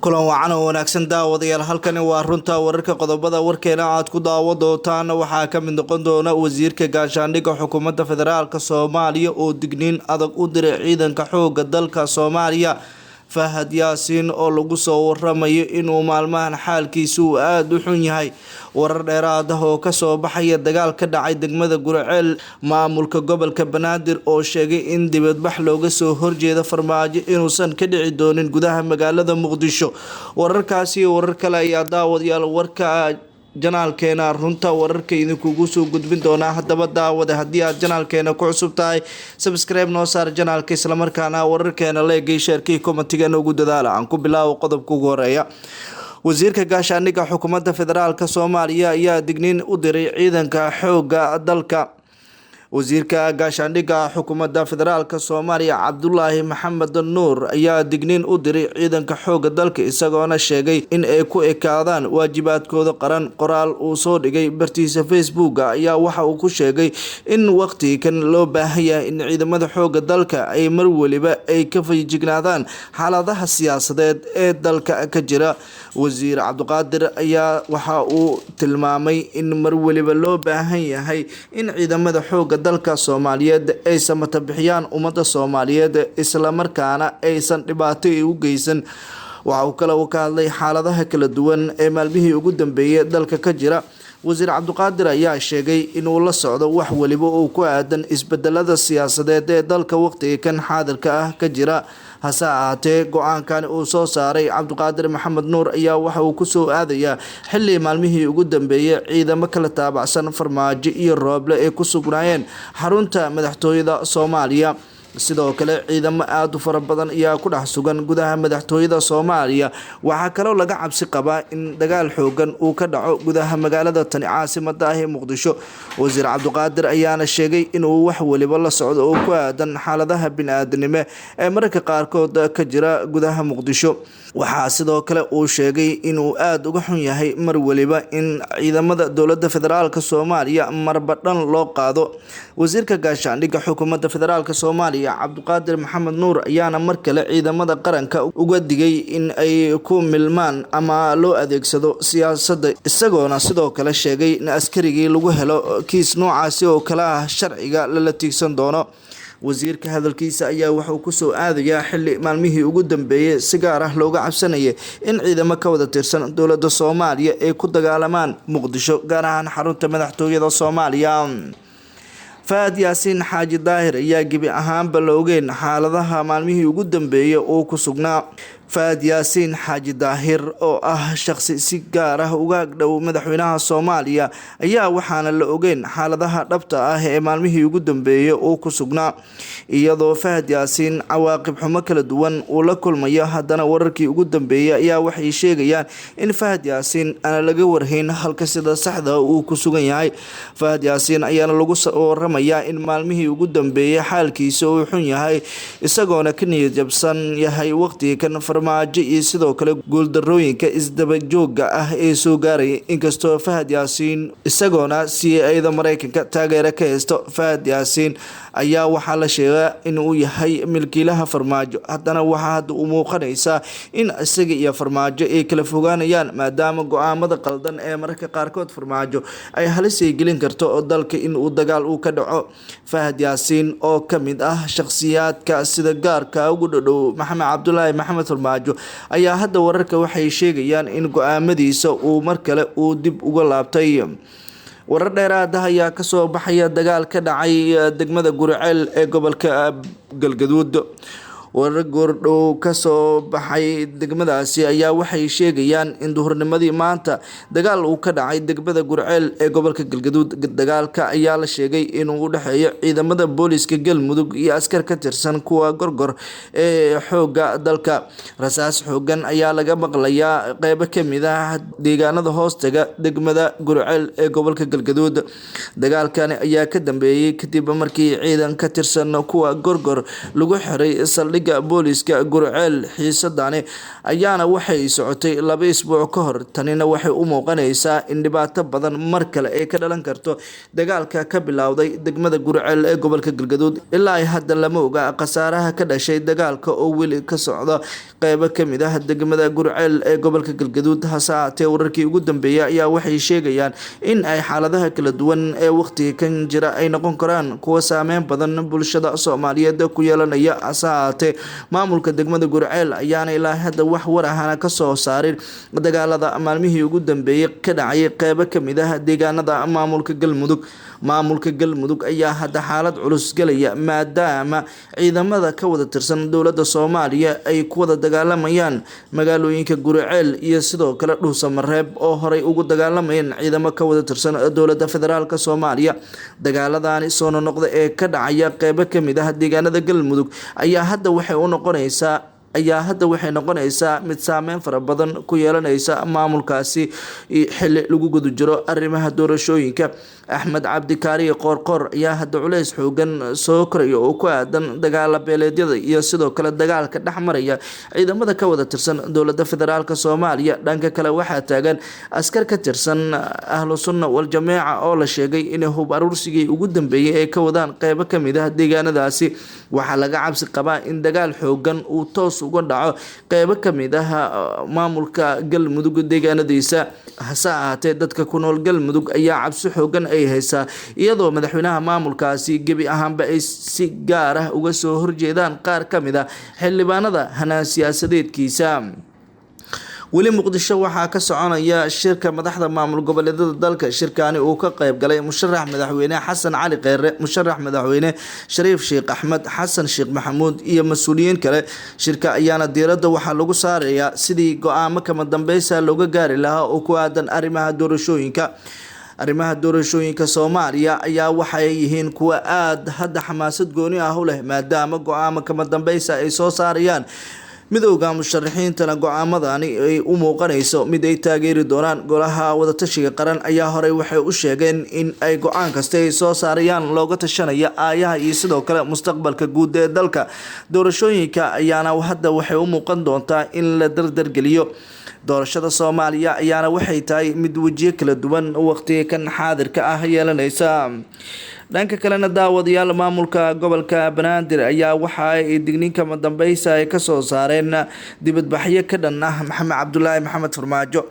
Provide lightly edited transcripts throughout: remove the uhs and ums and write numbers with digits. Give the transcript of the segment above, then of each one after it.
kulan wacan oo wanaagsan daawadayaal halkani waa runta wararka qodobada warkeena aad ku daawo doontaan waxaa ka mid noqon doona wasiirka gaashaandhigga xukuumadda federaalka Soomaaliya oo digniin adag u diray ciidanka xoogga dalka Soomaaliya Fahad Yaasiin oo lagu soo waramayo inuu maalmahan xaalkiisu aad u xun yahay warar dheeraad ah oo ka soo baxaya dagaal ka dhacay degmada Gurceel maamulka gobolka Banaadir oo sheegay in dibadbax looga soo horjeedo farmaajo inuusan ka dhici doonin gudaha magaalada Muqdisho wararkaasi warar kale ayaa daawadayaal warka janaalkeena runta wararka idinkugu soo gudbin doona hadaba daawada hadii aad janaalkeena ku cusub tahay subscribe noo saar janaalka isla markaana wararkeena leegay sheerkii commentiga ugu dadaala aan ku bilaawo qodobka ugu horeeya wasiirka gaashaandhigga xukuumadda federaalka Soomaaliya ayaa digniin u diray ciidanka xoogga dalka wasiirka gaashaandhigga xukuumadda federaalka Soomaaliya Cabdullaahi Maxamed Nuur ayaa digniin u diray ciidanka xoogga dalka isagoona sheegay in ay ku ekaadaan waajibaadkooda qaran qoraal uu soo dhigay bartiisa Facebook ayaa waxa uu ku sheegay in waqtigan loo baahan yahay in ciidamada xoogga dalka ay mar waliba ay ka feejignaadaan xaaladaha siyaasadeed ee dalka ka jira wasiir Cabdiqaadir ayaa waxa uu tilmaamay in mar waliba loo baahan yahay in ciidamada xoogga dalka Soomaaliyeed ay samata bixiyaan ummadda Soomaaliyeed isla markaana aysan dhibaato u geysan waxa uu kale ka hadlay xaaladaha kala duwan ee maalmihii ugu dambeeyay dalka ka jira wasiir Cabdiqaadir ayaa sheegay inuu la socdo wax waliba oo ku aadan isbedelada siyaasadeed ee dalka waqtigan xaadirka ah ka jira hase ahaatee go-aankan uu soo saaray Cabdiqaadir Maxamed Nuur ayaa waxa uu ku soo aadayaa xilli maalmihii ugu dambeeyay ciidamo kala taabacsan farmaajo iyo rooble ay ku sugnaayeen xarunta madaxtooyada Soomaaliya sidoo kale ciidamo aad u fara badan ayaa ku dhex sugan gudaha madaxtooyada Soomaaliya waxa kale oo laga cabsi qabaa in dagaal xoogan uu ka dhaco gudaha magaalada tan caasimadda ah ee Muqdisho wasiir Cabdiqaadir ayaana sheegay inuu wax waliba la socdo oo ku aadan xaaladaha bini'aadanimo ee mararka qaarkood ka jira gudaha Muqdisho waxa sidoo kale uu sheegay inuu aad uga xun yahay mar waliba in ciidamada dowladda federaalka Soomaaliya marba dhan loo qaado wasiirka gaashaandhigga xukuumadda federaalka Soomaaliya Cabdiqaadir Maxamed Nuur ayaana mar kale ciidamada qaranka uga digay in ay ku milmaan ama loo adeegsado siyaasadda isagoona sidoo kale sheegay in askarigii lagu helo kiis noocaasi oo kala ah sharciga la tiigsan doono wasiirka hadalkiisa ayaa wuxuu ku soo aadayaa xilli maalmihii ugu dambeeyay si gaar ah looga cabsanayay in ciidamo ka wada tirsan dowladda Soomaaliya ay ku dagaalamaan Muqdisho gaar ahaan xarunta madaxtooyada Soomaaliya Fahad Yaasiin Xaaji Daahir ayaa gibi ahaanba la ogeyn xaaladaha maalmihii ugu dambeeyay oo ku sugnaa Fahad Yaasiin Xaaji Daahir oo ah shakhsi si gaar ah uga dhow madaxweynaha Soomaaliya ayaa waxaana la ogeyn xaaladaha dhabta ah ee maalmihii ugu dambeeyay oo ku sugnaa iyadoo Fahad Yaasiin cawaaqib xumo kala duwan uu la kulmayo haddana wararkii ugu dambeeyay ayaa waxay sheegayaan in Fahad Yaasiin aan laga warhayn halka sida saxda uu ku sugan yahay Fahad Yaasiin ayaana lagu waramayaa in maalmihii ugu dambeeyay xaalkiisa uu xun yahay isagoona ka niyad jabsan yahay waqtigan farmaajo iyo sidoo kale guuldarooyinka isdaba joogga ah ee soo gaaray inkastoo Fahad Yaasiin isagoona CIA-da Mareykanka taageero ka haysto Fahad Yaasiin ayaa waxaa la sheegaa in uu yahay milkiilaha farmaajo haddana waxaa hadda u muuqanaysaa in isaga iyo farmaajo ay kala fogaanayaan maadaama go-aamada qaldan ee mararka qaarkood farmaajo ay halis ay gelin karto oo dalka in uu dagaal uu ka dhaco Fahad Yaasiin oo ka mid ah shakhsiyaadka sida gaarka ugu dhow Maxamed Cabdullaahi Maxamed farmaajo ayaa hadda wararka waxay sheegayaan in go-aamadiisa uu mar kale uu dib uga laabtay warar dheeraad ah ayaa ka soo baxaya dagaal ka dhacay degmada Gurceel ee gobolka Galgaduud warar goordhow ka soo baxay degmadaasi ayaa waxay sheegayaan in duhurnimadii maanta dagaal uu ka dhacay degmada Gurceel ee gobolka Galgaduud dagaalka ayaa la sheegay inuu u dhaxeeyo ciidamada booliska Galmudug iyo askar ka tirsan kuwa gorgor ee xoogga dalka rasaas xoogan ayaa laga maqlayaa qaybo kamid ah deegaanada hoostaga degmada Gurceel ee gobolka Galgaduud dagaalkan ayaa ka dambeeyay kadib markii ciidan ka tirsan kuwa gorgor lagu xiray saldhigga booliska Gurceel. Xiisadani ayaana waxay socotay 2 isbuuc ka hor, tanina waxay u muuqanaysaa in dhibaato badan mar kale ay ka dhalan karto dagaalka ka bilowday degmada Gurceel ee gobolka Galgaduud. Ilaa hadda lama oga khasaaraha ka dhashay dagaalka oo weli ka socda qaybo kamid ah degmada Gurceel ee gobolka Galgaduud. Hase ahaatee wararkii ugu dambeeyay ayaa waxay sheegayaan in ay xaaladaha kala duwan ee waqtiga kan jira ay noqon karaan kuwa saameyn badan bulshada Soomaaliyeed ku yeelanaya. Hase ahaatee maamulka degmada Gurceel ayaana ilaa hadda wax war ahana ka soo saarin dagaalada maalmihii ugu dambeeyay ka dhacay qaybo kamid ah deegaanada maamulka Galmudug ayaa hadda xaalad culus galaya maadaama ciidamada ka wada tirsan dowladda Soomaaliya ay ku wada dagaalamayaan magaalooyinka Gurceel iyo sidoo kale Dhuusamareeb oo horey ugu dagaalamayeen ciidamo ka wada tirsan dowladda federaalka Soomaaliya. Dagaaladani soo noqda ee ka dhacaya qaybo kamid ah deegaanada Galmudug ayaa hadda waxay noqonaysaa mid saameyn fara badan ku yeelanaysa maamulkaasi xilli lagu guda jiro arrimaha doorashooyinka. Axmed Cabdi Kaariye Qoorqoor ayaa hadda culays xoogan soo koraya oo ku aadan dagaala beeleedyada iyo sidoo kale dagaalka dhexmaraya ciidamada ka wada tirsan dowladda federaalka Soomaaliya. Dhanka kale waxaa taagan askar ka tirsan ahlu sunna wal jameeca oo la sheegay in hub aruursigii ugu dambeeyay ay ka wadaan qaybo kamid ah deegaanadaasi. Waxaa laga cabsi qabaa in dagaal xoogan uu toos uga dhaco qaybo kamid ah maamulka Galmudug deegaanadiisa. Hase ahaatee dadka ku nool Galmudug ayaa cabsi xoogan ay haysaa iyadoo madaxweynaha maamulkaasi gebi ahaanba ay si gaar ah uga soo horjeedaan qaar kamid ah xildhibaanada hanaan siyaasadeedkiisa. weli Muqdisho waxaa ka soconaya shirka madaxda maamul goboleedyada dalka. Shirkani uu ka qayb galay musharax madaxweyne Xasan Cali Kheyre, musharax madaxweyne Shariif Sheekh Axmed, Xasan Sheekh Maxamuud iyo mas'uuliyiin kale. Shirka ayaana diiradda waxaa lagu saarayaa sidii go'aamo kama dambaysa looga gaari lahaa oo ku aadan arrimaha doorashooyinka Soomaaliya ayaa waxay yihiin kuwa aad hadda xamaasad gooni ah u leh maadaama go'aamo kama dambaysa ay soo saarayaan midowga musharaxiintana. Go'aamadani ay u muuqanayso mid ay taageeri doonaan golaha wadatashiga qaran ayaa horey waxay u sheegeen in ay go'aan kasta ay soo saarayaan looga tashanaya aayaha iyo sidoo kale mustaqbalka guud ee dalka. Doorashooyinka ayaana hadda waxay u muuqan doontaa in la dardargeliyo. Doorashada Soomaaliya ayaana waxay tahay mid wajiyo kala duwan waqtiga kan xaadirka ah yeelanaysa. Dhanka kalena daawadayaal maamulka gobolka Banaadir ayaa waxa ay digniin kama dambaysa ay ka soo saareen dibadbaxyo ka dhan ah Maxamed Cabdullaahi Maxamed Farmaajo.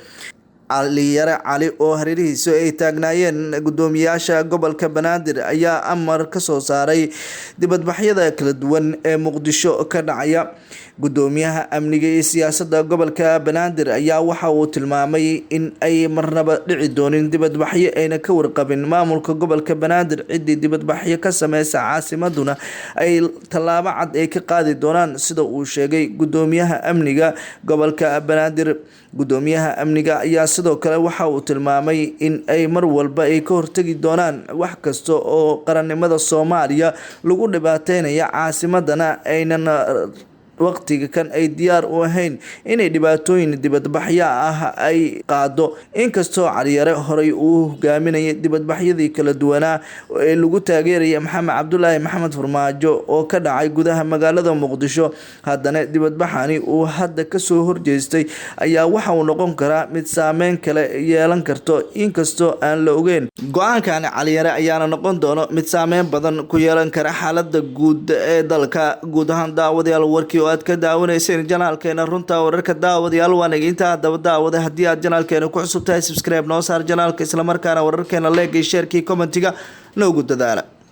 Cali oo hareerihiisa ay taagnaayeen gudoomiyaasha gobolka Banaadir ayaa amar ka soo saaray dibadbaxyada kala duwan ee Muqdisho ka dhacaya. Gudoomiyaha amniga iyo siyaasadda gobolka Banaadir ayaa waxa uu tilmaamay in ay marnaba dhici doonin dibadbaxyo ayna ka warqabin maamulka gobolka Banaadir. Cidii dibadbaxyo ka sameysa caasimaduna ay tallaabo cad ay ka qaadi doonaan sida uu sheegay gudoomiyaha amniga gobolka Banaadir. Gudoomiyaha amniga ayaa sidoo kale waxa uu tilmaamay in ay mar walba ay ka hortagi doonaan wax kasta oo qarannimada Soomaaliya lagu dhibaateynayo caasimadana aynan waqtiga kan ay diyaar u ahayn inay dhibaatooyin dibadbaxyo ah ay qaado. Inkastoo Caliyare horey uu hogaaminayay dibadbaxyadii kala duwanaa ee lagu taageerayay Maxamed Cabdullaahi Maxamed Farmaajo oo ka dhacay gudaha magaalada Muqdisho, haddana dibadbaxani uu hadda ka soo horjeestay ayaa waxa uu noqon karaa mid saameyn kale yeelan karto inkastoo aan la ogeyn. Go'aankani Caliyare ayaana noqon doono mid saameyn badan ku yeelan kara xaaladda guud ee dalka. Guud ahaan daawadayaal warkii aad ka daawanayseen janaalkeena runta wararka daawadayaal waan inta daawada haddii aad janaalkeena ku cusub tahay subscribe noo saar janaalka isla markaana wararkeena like iyo share kii commentiga noogu dadaala.